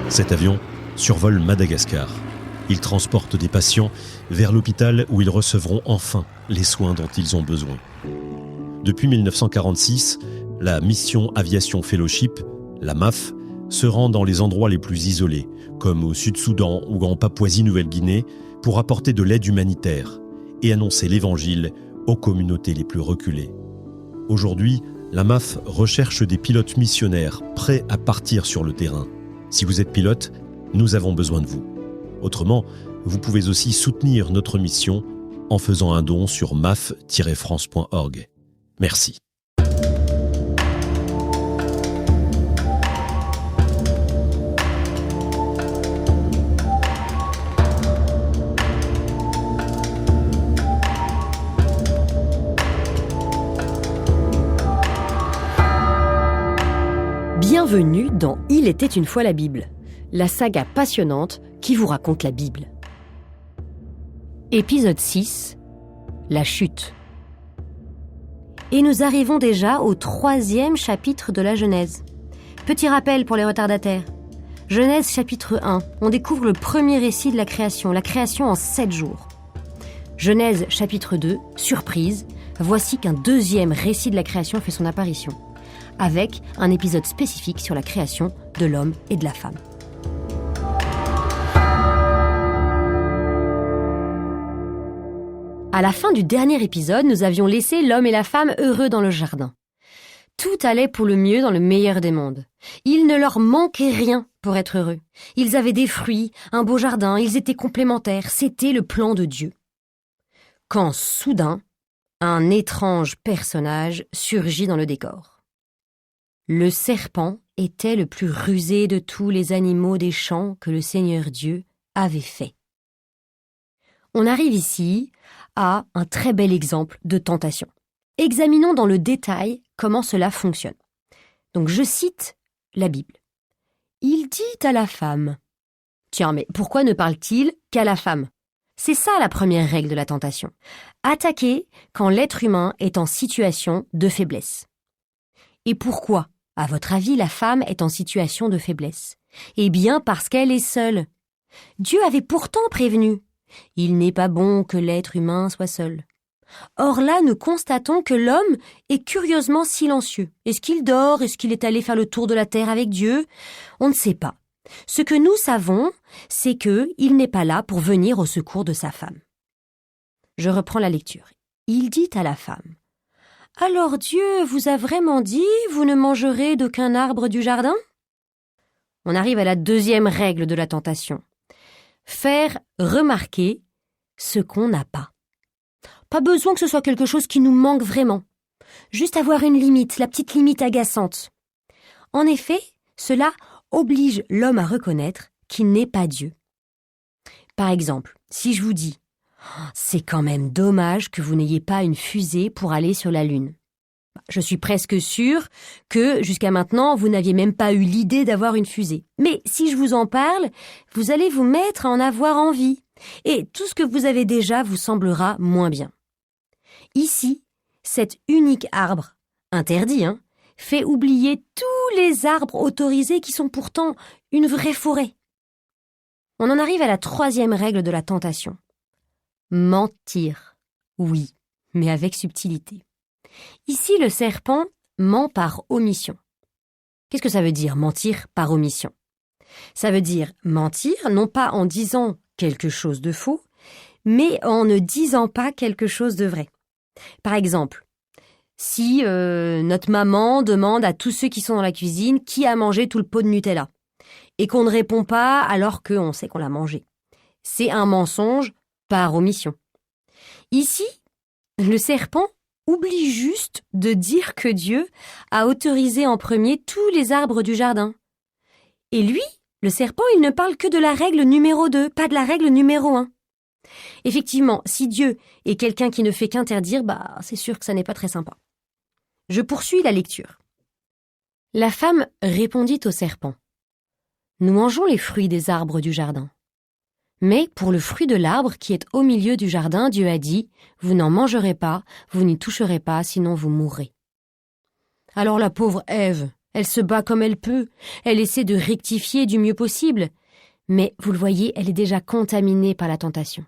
Cet avion survole Madagascar. Il transporte des patients vers l'hôpital où ils recevront enfin les soins dont ils ont besoin. Depuis 1946, la mission Aviation Fellowship, la MAF, se rend dans les endroits les plus isolés, comme au Sud-Soudan ou en Papouasie-Nouvelle-Guinée, pour apporter de l'aide humanitaire et annoncer l'Évangile aux communautés les plus reculées. Aujourd'hui, la MAF recherche des pilotes missionnaires prêts à partir sur le terrain. Si vous êtes pilote, nous avons besoin de vous. Autrement, vous pouvez aussi soutenir notre mission en faisant un don sur maf-france.org. Merci. Bienvenue dans Il était une fois la Bible, la saga passionnante qui vous raconte la Bible. Épisode 6, la chute. Et nous arrivons déjà au 3e chapitre de la Genèse. Petit rappel pour les retardataires. Genèse chapitre 1, on découvre le premier récit de la création en 7 jours. Genèse chapitre 2, surprise, voici qu'un 2e récit de la création fait son apparition, avec un épisode spécifique sur la création de l'homme et de la femme. À la fin du dernier épisode, nous avions laissé l'homme et la femme heureux dans le jardin. Tout allait pour le mieux dans le meilleur des mondes. Il ne leur manquait rien pour être heureux. Ils avaient des fruits, un beau jardin, ils étaient complémentaires, c'était le plan de Dieu. Quand soudain, un étrange personnage surgit dans le décor. Le serpent était le plus rusé de tous les animaux des champs que le Seigneur Dieu avait fait. On arrive ici à un très bel exemple de tentation. Examinons dans le détail comment cela fonctionne. Donc je cite la Bible. Il dit à la femme. Tiens, mais pourquoi ne parle-t-il qu'à la femme ? C'est ça la première règle de la tentation. Attaquer quand l'être humain est en situation de faiblesse. Et pourquoi, à votre avis, la femme est en situation de faiblesse ? Eh bien parce qu'elle est seule. Dieu avait pourtant prévenu. Il n'est pas bon que l'être humain soit seul. Or là, nous constatons que l'homme est curieusement silencieux. Est-ce qu'il dort ? Est-ce qu'il est allé faire le tour de la terre avec Dieu ? On ne sait pas. Ce que nous savons, c'est qu'il n'est pas là pour venir au secours de sa femme. Je reprends la lecture. Il dit à la femme. Alors Dieu vous a vraiment dit, vous ne mangerez d'aucun arbre du jardin ? On arrive à la 2e règle de la tentation. Faire remarquer ce qu'on n'a pas. Pas besoin que ce soit quelque chose qui nous manque vraiment. Juste avoir une limite, la petite limite agaçante. En effet, cela oblige l'homme à reconnaître qu'il n'est pas Dieu. Par exemple, si je vous dis « C'est quand même dommage que vous n'ayez pas une fusée pour aller sur la Lune ». Je suis presque sûre que, jusqu'à maintenant, vous n'aviez même pas eu l'idée d'avoir une fusée. Mais si je vous en parle, vous allez vous mettre à en avoir envie. Et tout ce que vous avez déjà vous semblera moins bien. Ici, cet unique arbre, interdit, fait oublier tous les arbres autorisés qui sont pourtant une vraie forêt. On en arrive à la 3e règle de la tentation. Mentir. Oui, mais avec subtilité. Ici, le serpent ment par omission. Qu'est-ce que ça veut dire, mentir par omission ? Ça veut dire mentir, non pas en disant quelque chose de faux, mais en ne disant pas quelque chose de vrai. Par exemple, si notre maman demande à tous ceux qui sont dans la cuisine qui a mangé tout le pot de Nutella, et qu'on ne répond pas alors qu'on sait qu'on l'a mangé. C'est un mensonge par omission. Ici, le serpent oublie juste de dire que Dieu a autorisé en premier tous les arbres du jardin. Et lui, le serpent, il ne parle que de la règle numéro 2, pas de la règle numéro 1. Effectivement, si Dieu est quelqu'un qui ne fait qu'interdire, c'est sûr que ça n'est pas très sympa. Je poursuis la lecture. La femme répondit au serpent. Nous mangeons les fruits des arbres du jardin. Mais pour le fruit de l'arbre qui est au milieu du jardin, Dieu a dit, vous n'en mangerez pas, vous n'y toucherez pas, sinon vous mourrez. Alors la pauvre Ève, Elle se bat comme elle peut, elle essaie de rectifier du mieux possible. Mais, vous le voyez, elle est déjà contaminée par la tentation.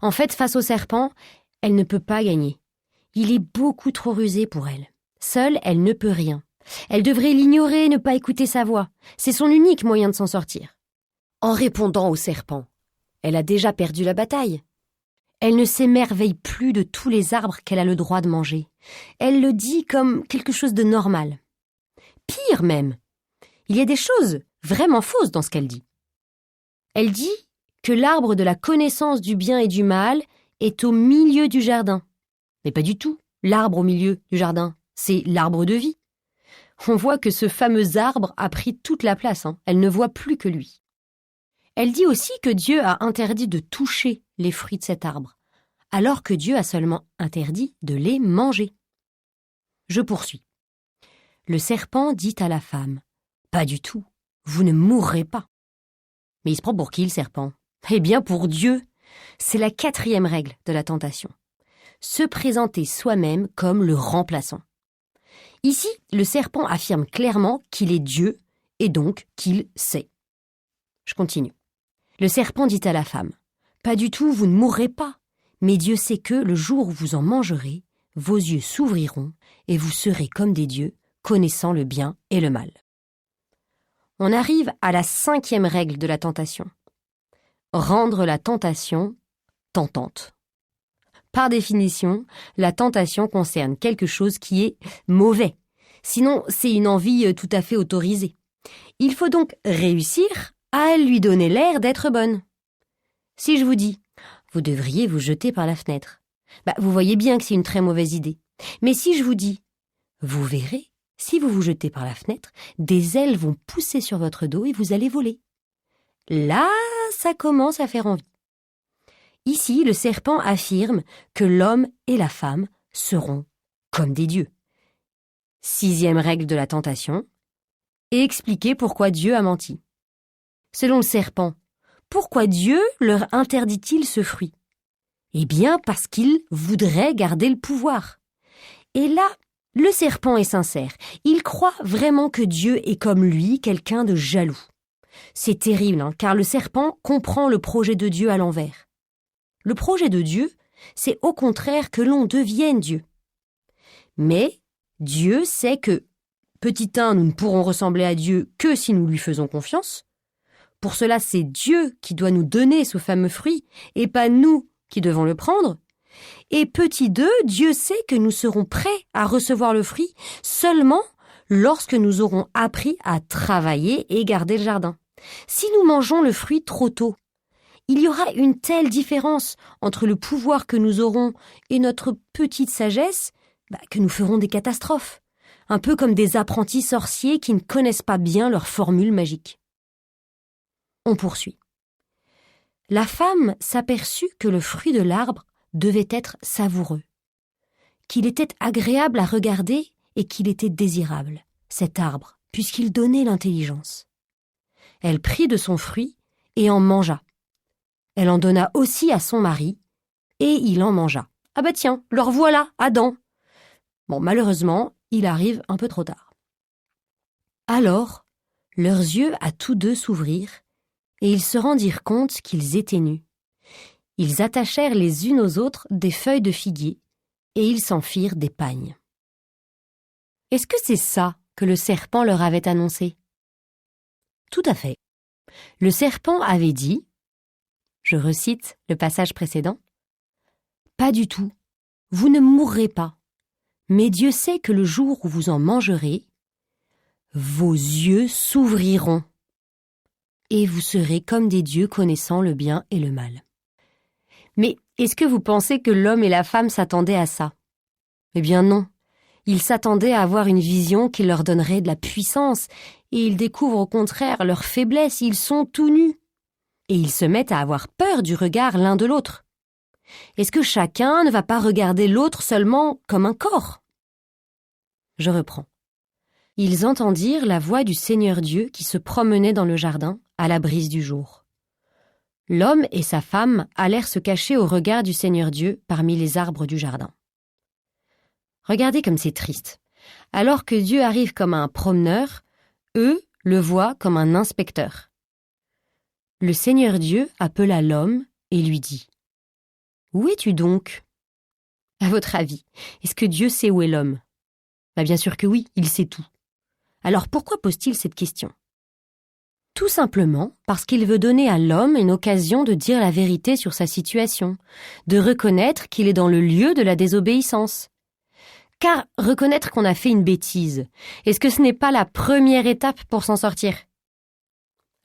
En fait, face au serpent, elle ne peut pas gagner. Il est beaucoup trop rusé pour elle. Seule, elle ne peut rien. Elle devrait l'ignorer et ne pas écouter sa voix. C'est son unique moyen de s'en sortir. En répondant au serpent, elle a déjà perdu la bataille. Elle ne s'émerveille plus de tous les arbres qu'elle a le droit de manger. Elle le dit comme quelque chose de normal. Pire même, il y a des choses vraiment fausses dans ce qu'elle dit. Elle dit que l'arbre de la connaissance du bien et du mal est au milieu du jardin. Mais pas du tout, l'arbre au milieu du jardin, c'est l'arbre de vie. On voit que ce fameux arbre a pris toute la place, Elle ne voit plus que lui. Elle dit aussi que Dieu a interdit de toucher les fruits de cet arbre, alors que Dieu a seulement interdit de les manger. Je poursuis. Le serpent dit à la femme, « Pas du tout, vous ne mourrez pas. » Mais il se prend pour qui, le serpent ? Eh bien, pour Dieu. C'est la 4e règle de la tentation. Se présenter soi-même comme le remplaçant. Ici, le serpent affirme clairement qu'il est Dieu et donc qu'il sait. Je continue. Le serpent dit à la femme, « Pas du tout, vous ne mourrez pas. Mais Dieu sait que, le jour où vous en mangerez, vos yeux s'ouvriront et vous serez comme des dieux, connaissant le bien et le mal. » On arrive à la 5e règle de la tentation. Rendre la tentation tentante. Par définition, la tentation concerne quelque chose qui est mauvais. Sinon, c'est une envie tout à fait autorisée. Il faut donc réussir à lui donner l'air d'être bonne. Si je vous dis « vous devriez vous jeter par la fenêtre », vous voyez bien que c'est une très mauvaise idée. Mais si je vous dis « vous verrez, si vous vous jetez par la fenêtre, des ailes vont pousser sur votre dos et vous allez voler », là, ça commence à faire envie. Ici, le serpent affirme que l'homme et la femme seront comme des dieux. 6e règle de la tentation, et expliquer pourquoi Dieu a menti. Selon le serpent, pourquoi Dieu leur interdit-il ce fruit ? Eh bien, parce qu'il voudrait garder le pouvoir. Et là, le serpent est sincère. Il croit vraiment que Dieu est comme lui, quelqu'un de jaloux. C'est terrible, car le serpent comprend le projet de Dieu à l'envers. Le projet de Dieu, c'est au contraire que l'on devienne Dieu. Mais Dieu sait que, petit 1, nous ne pourrons ressembler à Dieu que si nous lui faisons confiance. Pour cela, c'est Dieu qui doit nous donner ce fameux fruit, et pas nous qui devons le prendre. Et petit 2, Dieu sait que nous serons prêts à recevoir le fruit seulement lorsque nous aurons appris à travailler et garder le jardin. Si nous mangeons le fruit trop tôt, il y aura une telle différence entre le pouvoir que nous aurons et notre petite sagesse que nous ferons des catastrophes, un peu comme des apprentis sorciers qui ne connaissent pas bien leur formule magique. On poursuit. La femme s'aperçut que le fruit de l'arbre devait être savoureux, qu'il était agréable à regarder et qu'il était désirable, cet arbre, puisqu'il donnait l'intelligence. Elle prit de son fruit et en mangea. Elle en donna aussi à son mari, et il en mangea. Ah bah tiens, le revoilà, Adam. Bon, malheureusement, il arrive un peu trop tard. Alors, leurs yeux à tous deux s'ouvrirent, et ils se rendirent compte qu'ils étaient nus. Ils attachèrent les unes aux autres des feuilles de figuier, et ils s'en firent des pagnes. Est-ce que c'est ça que le serpent leur avait annoncé ? Tout à fait. Le serpent avait dit, je recite le passage précédent, « Pas du tout, vous ne mourrez pas, mais Dieu sait que le jour où vous en mangerez, vos yeux s'ouvriront, et vous serez comme des dieux connaissant le bien et le mal. » Mais est-ce que vous pensez que l'homme et la femme s'attendaient à ça ? Eh bien non. Ils s'attendaient à avoir une vision qui leur donnerait de la puissance, et ils découvrent au contraire leur faiblesse, ils sont tout nus. Et ils se mettent à avoir peur du regard l'un de l'autre. Est-ce que chacun ne va pas regarder l'autre seulement comme un corps ? Je reprends. Ils entendirent la voix du Seigneur Dieu qui se promenait dans le jardin à la brise du jour. L'homme et sa femme allèrent se cacher au regard du Seigneur Dieu parmi les arbres du jardin. Regardez comme c'est triste. Alors que Dieu arrive comme un promeneur, eux le voient comme un inspecteur. Le Seigneur Dieu appela l'homme et lui dit « Où es-tu donc ?» À votre avis, est-ce que Dieu sait où est l'homme ? Bien sûr que oui, il sait tout. Alors pourquoi pose-t-il cette question ? Tout simplement parce qu'il veut donner à l'homme une occasion de dire la vérité sur sa situation, de reconnaître qu'il est dans le lieu de la désobéissance. Car reconnaître qu'on a fait une bêtise, est-ce que ce n'est pas la première étape pour s'en sortir ?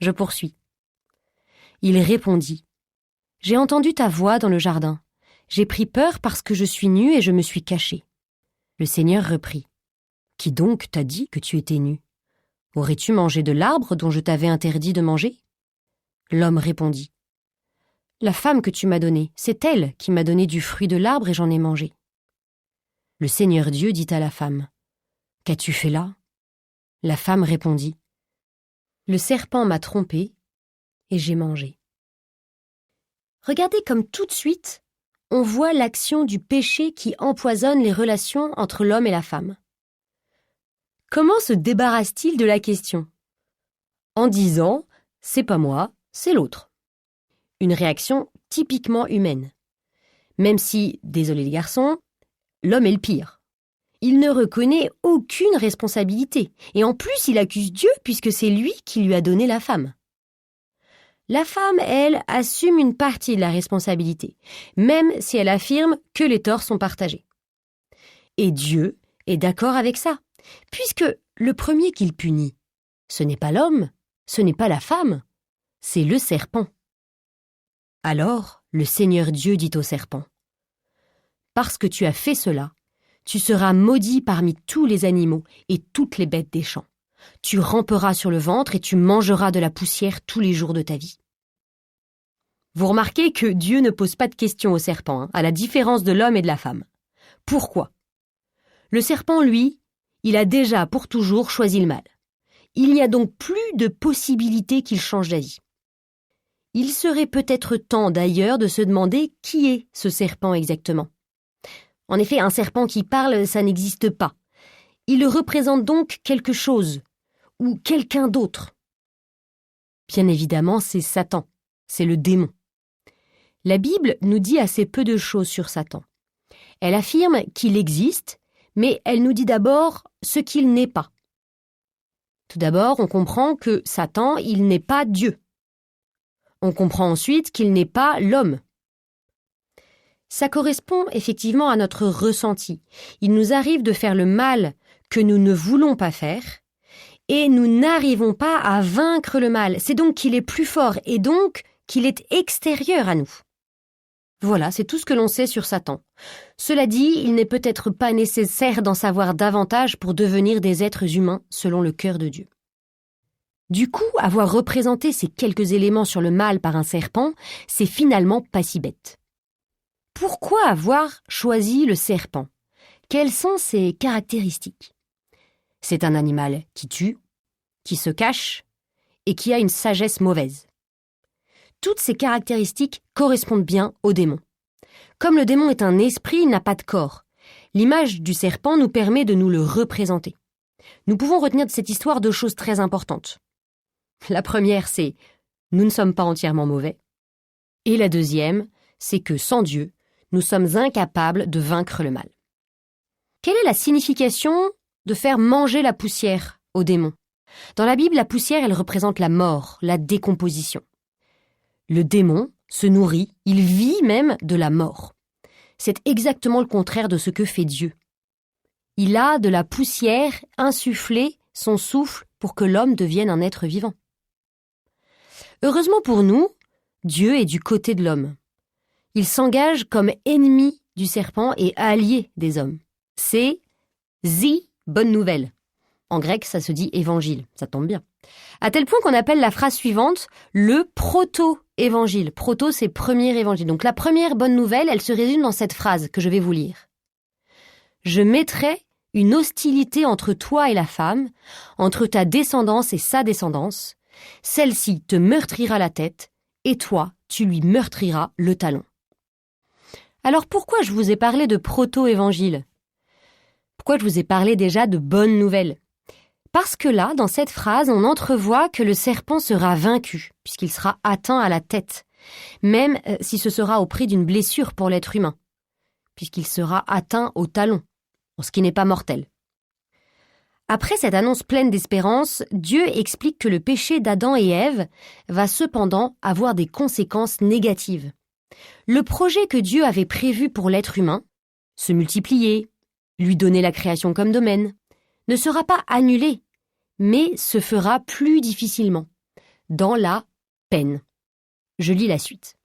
Je poursuis. Il répondit « J'ai entendu ta voix dans le jardin. J'ai pris peur parce que je suis nu et je me suis caché. » Le Seigneur reprit « Qui donc t'a dit que tu étais nu ? Aurais-tu mangé de l'arbre dont je t'avais interdit de manger ? » L'homme répondit « La femme que tu m'as donnée, c'est elle qui m'a donné du fruit de l'arbre et j'en ai mangé. » Le Seigneur Dieu dit à la femme « Qu'as-tu fait là ?» La femme répondit « Le serpent m'a trompée et j'ai mangé. » Regardez comme tout de suite, on voit l'action du péché qui empoisonne les relations entre l'homme et la femme. Comment se débarrasse-t-il de la question ? En disant « c'est pas moi, c'est l'autre ». Une réaction typiquement humaine. Même si, désolé les garçons, l'homme est le pire. Il ne reconnaît aucune responsabilité et en plus il accuse Dieu puisque c'est lui qui lui a donné la femme. La femme, elle, assume une partie de la responsabilité, même si elle affirme que les torts sont partagés. Et Dieu est d'accord avec ça, puisque le premier qu'il punit, ce n'est pas l'homme, ce n'est pas la femme, c'est le serpent. Alors, le Seigneur Dieu dit au serpent « Parce que tu as fait cela, tu seras maudit parmi tous les animaux et toutes les bêtes des champs. Tu ramperas sur le ventre et tu mangeras de la poussière tous les jours de ta vie. » Vous remarquez que Dieu ne pose pas de questions au serpent, à la différence de l'homme et de la femme. Pourquoi ? Le serpent, lui, il a déjà pour toujours choisi le mal. Il n'y a donc plus de possibilité qu'il change d'avis. Il serait peut-être temps d'ailleurs de se demander qui est ce serpent exactement. En effet, un serpent qui parle, ça n'existe pas. Il représente donc quelque chose, ou quelqu'un d'autre. Bien évidemment, c'est Satan, c'est le démon. La Bible nous dit assez peu de choses sur Satan. Elle affirme qu'il existe, mais elle nous dit d'abord ce qu'il n'est pas. Tout d'abord, on comprend que Satan, il n'est pas Dieu. On comprend ensuite qu'il n'est pas l'homme. Ça correspond effectivement à notre ressenti. Il nous arrive de faire le mal que nous ne voulons pas faire, et nous n'arrivons pas à vaincre le mal. C'est donc qu'il est plus fort, et donc qu'il est extérieur à nous. Voilà, c'est tout ce que l'on sait sur Satan. Cela dit, il n'est peut-être pas nécessaire d'en savoir davantage pour devenir des êtres humains selon le cœur de Dieu. Du coup, avoir représenté ces quelques éléments sur le mal par un serpent, c'est finalement pas si bête. Pourquoi avoir choisi le serpent ? Quelles sont ses caractéristiques ? C'est un animal qui tue, qui se cache et qui a une sagesse mauvaise. Toutes ces caractéristiques correspondent bien au démon. Comme le démon est un esprit, il n'a pas de corps. L'image du serpent nous permet de nous le représenter. Nous pouvons retenir de cette histoire deux choses très importantes. La première, c'est « nous ne sommes pas entièrement mauvais ». Et la deuxième, c'est que sans Dieu, nous sommes incapables de vaincre le mal. Quelle est la signification de faire manger la poussière au démon ? Dans la Bible, la poussière, elle représente la mort, la décomposition. Le démon se nourrit, il vit même de la mort. C'est exactement le contraire de ce que fait Dieu. Il a de la poussière insufflé son souffle pour que l'homme devienne un être vivant. Heureusement pour nous, Dieu est du côté de l'homme. Il s'engage comme ennemi du serpent et allié des hommes. C'est « zi bonne nouvelle ». En grec, ça se dit « évangile », ça tombe bien. À tel point qu'on appelle la phrase suivante le proto-évangile. Proto, c'est premier évangile. Donc la première bonne nouvelle, elle se résume dans cette phrase que je vais vous lire. « Je mettrai une hostilité entre toi et la femme, entre ta descendance et sa descendance. Celle-ci te meurtrira la tête, et toi, tu lui meurtriras le talon. » Alors pourquoi je vous ai parlé de proto-évangile ? Pourquoi je vous ai parlé déjà de bonnes nouvelles ? Parce que là, dans cette phrase, on entrevoit que le serpent sera vaincu, puisqu'il sera atteint à la tête, même si ce sera au prix d'une blessure pour l'être humain, puisqu'il sera atteint au talon, ce qui n'est pas mortel. Après cette annonce pleine d'espérance, Dieu explique que le péché d'Adam et Ève va cependant avoir des conséquences négatives. Le projet que Dieu avait prévu pour l'être humain, se multiplier, lui donner la création comme domaine, ne sera pas annulé, mais se fera plus difficilement, dans la peine. Je lis la suite.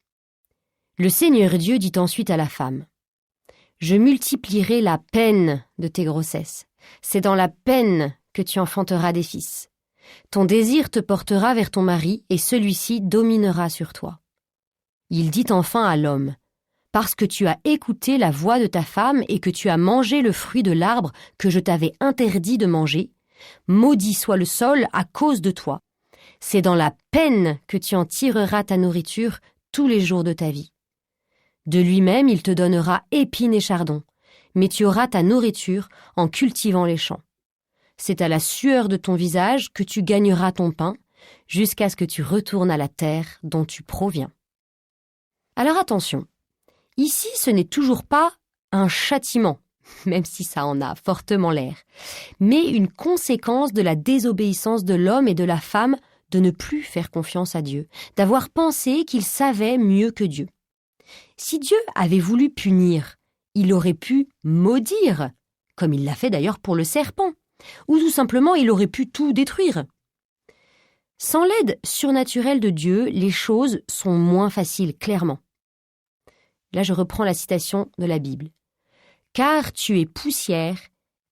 Le Seigneur Dieu dit ensuite à la femme : « Je multiplierai la peine de tes grossesses. C'est dans la peine que tu enfanteras des fils. Ton désir te portera vers ton mari et celui-ci dominera sur toi. » Il dit enfin à l'homme : « Parce que tu as écouté la voix de ta femme et que tu as mangé le fruit de l'arbre que je t'avais interdit de manger, maudit soit le sol à cause de toi. C'est dans la peine que tu en tireras ta nourriture tous les jours de ta vie. De lui-même il te donnera épines et chardons, mais tu auras ta nourriture en cultivant les champs. C'est à la sueur de ton visage que tu gagneras ton pain, jusqu'à ce que tu retournes à la terre dont tu proviens. » Alors attention, ici ce n'est toujours pas un châtiment, même si ça en a fortement l'air, mais une conséquence de la désobéissance de l'homme et de la femme de ne plus faire confiance à Dieu, d'avoir pensé qu'ils savaient mieux que Dieu. Si Dieu avait voulu punir, il aurait pu maudire, comme il l'a fait d'ailleurs pour le serpent, ou tout simplement il aurait pu tout détruire. Sans l'aide surnaturelle de Dieu, les choses sont moins faciles, clairement. Là, je reprends la citation de la Bible. « Car tu es poussière,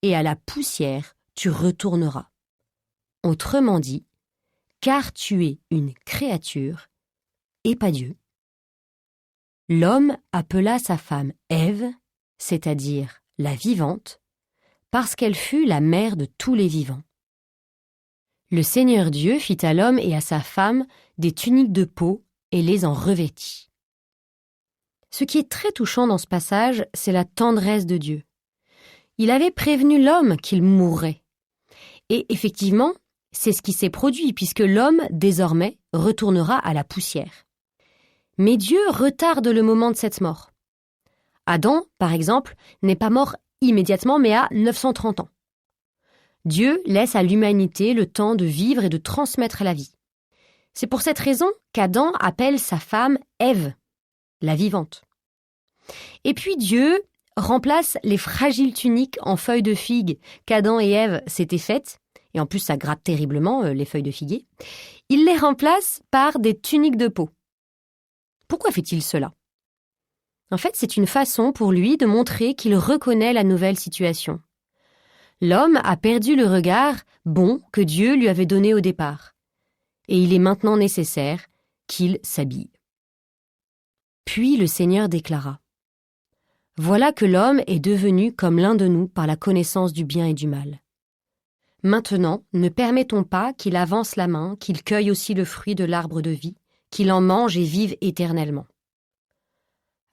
et à la poussière tu retourneras. » Autrement dit, car tu es une créature, et pas Dieu. L'homme appela sa femme Ève, c'est-à-dire la vivante, parce qu'elle fut la mère de tous les vivants. Le Seigneur Dieu fit à l'homme et à sa femme des tuniques de peau et les en revêtit. Ce qui est très touchant dans ce passage, c'est la tendresse de Dieu. Il avait prévenu l'homme qu'il mourrait. Et effectivement, c'est ce qui s'est produit, puisque l'homme, désormais, retournera à la poussière. Mais Dieu retarde le moment de cette mort. Adam, par exemple, n'est pas mort immédiatement, mais à 930 ans. Dieu laisse à l'humanité le temps de vivre et de transmettre la vie. C'est pour cette raison qu'Adam appelle sa femme Ève, la vivante. Et puis Dieu remplace les fragiles tuniques en feuilles de figue qu'Adam et Ève s'étaient faites, et en plus ça gratte terriblement les feuilles de figuier, il les remplace par des tuniques de peau. Pourquoi fait-il cela ? En fait, c'est une façon pour lui de montrer qu'il reconnaît la nouvelle situation. L'homme a perdu le regard bon que Dieu lui avait donné au départ, et il est maintenant nécessaire qu'il s'habille. Puis le Seigneur déclara : « Voilà que l'homme est devenu comme l'un de nous par la connaissance du bien et du mal. Maintenant, ne permettons pas qu'il avance la main, qu'il cueille aussi le fruit de l'arbre de vie, qu'il en mange et vive éternellement. »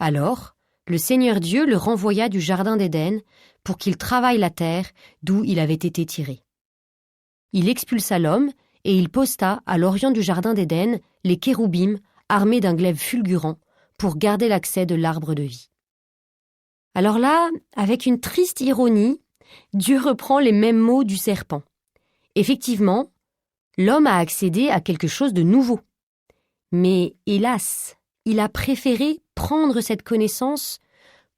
Alors, le Seigneur Dieu le renvoya du jardin d'Éden pour qu'il travaille la terre d'où il avait été tiré. Il expulsa l'homme et il posta à l'orient du jardin d'Éden les kéroubim armés d'un glaive fulgurant pour garder l'accès de l'arbre de vie. Alors là, avec une triste ironie, Dieu reprend les mêmes mots du serpent. Effectivement, l'homme a accédé à quelque chose de nouveau. Mais hélas, il a préféré prendre cette connaissance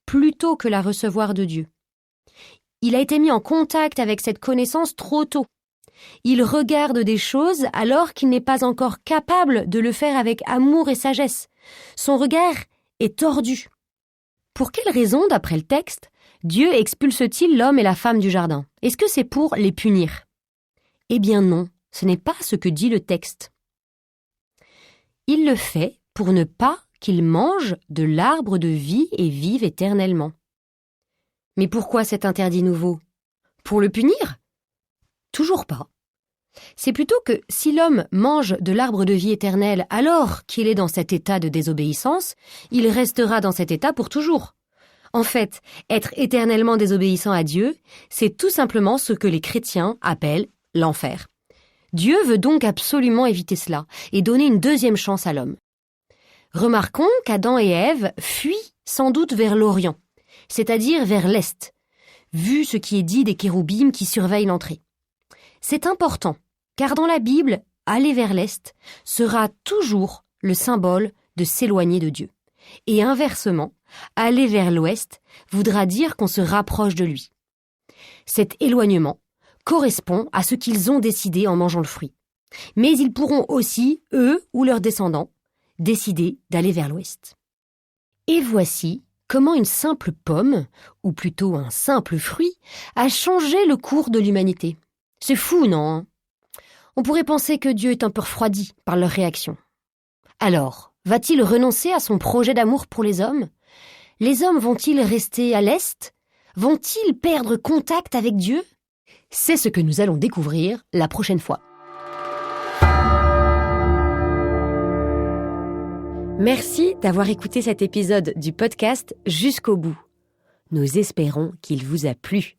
plutôt que la recevoir de Dieu. Il a été mis en contact avec cette connaissance trop tôt. Il regarde des choses alors qu'il n'est pas encore capable de le faire avec amour et sagesse. Son regard est tordu. Pour quelle raison, d'après le texte, Dieu expulse-t-il l'homme et la femme du jardin ? Est-ce que c'est pour les punir ? Eh bien non, ce n'est pas ce que dit le texte. Il le fait pour ne pas qu'ils mangent de l'arbre de vie et vivent éternellement. Mais pourquoi cet interdit nouveau ? Pour le punir ? Toujours pas. C'est plutôt que si l'homme mange de l'arbre de vie éternelle alors qu'il est dans cet état de désobéissance, il restera dans cet état pour toujours. En fait, être éternellement désobéissant à Dieu, c'est tout simplement ce que les chrétiens appellent l'enfer. Dieu veut donc absolument éviter cela et donner une deuxième chance à l'homme. Remarquons qu'Adam et Ève fuient sans doute vers l'Orient, c'est-à-dire vers l'Est, vu ce qui est dit des kéroubim qui surveillent l'entrée. C'est important, car dans la Bible, aller vers l'Est sera toujours le symbole de s'éloigner de Dieu. Et inversement, aller vers l'Ouest voudra dire qu'on se rapproche de lui. Cet éloignement correspond à ce qu'ils ont décidé en mangeant le fruit. Mais ils pourront aussi, eux ou leurs descendants, décider d'aller vers l'Ouest. Et voici comment une simple pomme, ou plutôt un simple fruit, a changé le cours de l'humanité. C'est fou, non ? On pourrait penser que Dieu est un peu refroidi par leur réaction. Alors, va-t-il renoncer à son projet d'amour pour les hommes ? Les hommes vont-ils rester à l'Est ? Vont-ils perdre contact avec Dieu ? C'est ce que nous allons découvrir la prochaine fois. Merci d'avoir écouté cet épisode du podcast jusqu'au bout. Nous espérons qu'il vous a plu.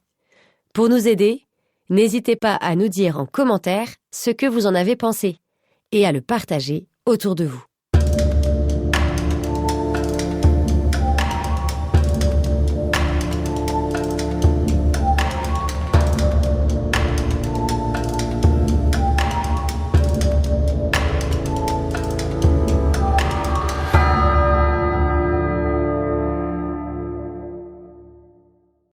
Pour nous aider, n'hésitez pas à nous dire en commentaire ce que vous en avez pensé et à le partager autour de vous.